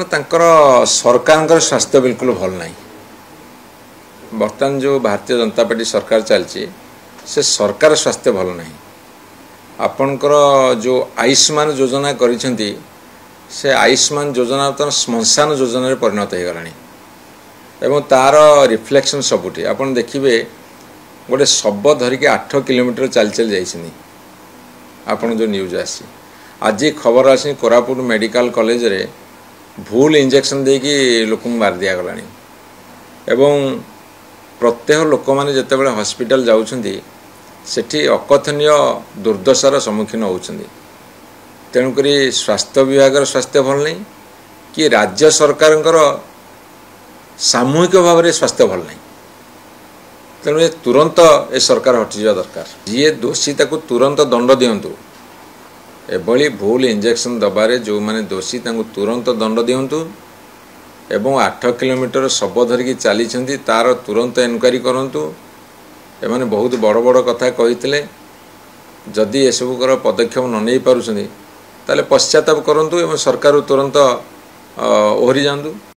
तांकर सरकार स्वास्थ्य बिल्कुल भल ना बर्तमान जो भारतीय जनता पार्टी सरकार चलती से सरकार स्वास्थ्य भल ना आपणकर जो आयुष्मान योजना करिसेंती से आयुष्मान योजना तो श्मशान योजना परिणत हो गलानी एवं तार रिफ्लेक्शन सबुठी आपन देखिए गोटे शब धरिकी 8 किलोमीटर चल चल जाइछनी आपन जो न्यूज आसी आज खबर आसी कोरापुट मेडिकल कॉलेज रे भूल इंजेक्शन देकी लोक मार दिया गलानी एवं प्रत्येक लोक माने जते बेले हॉस्पिटल जाउछंती सेठी अकथनीय दुर्दशार सम्मुखीन होउछंती तेणुकरी स्वास्थ्य विभाग स्वास्थ्य भल नहीं कि राज्य सरकार सामूहिक भाव में स्वास्थ्य भल नहीं तेणु ये तुरंत ए सरकार हटि जा दरकार जी दोषी ताकू तुरंत दंड दियंतु एभली भूल इंजेक्शन दबारे जो माने दोषी ताकू तुरंत दंड दियंतु एवं 8 किलोमीटर शब धरिकी चली तार तुरंत एनक्वारी करंतु एमाने बहुत बड़ बड़ कथा कहितले जदि एसबुकर पदक्षेप न नहीं पारुछंती ताले पश्चाताप करंतु एवं सरकार तुरंत ओहरी जांतु।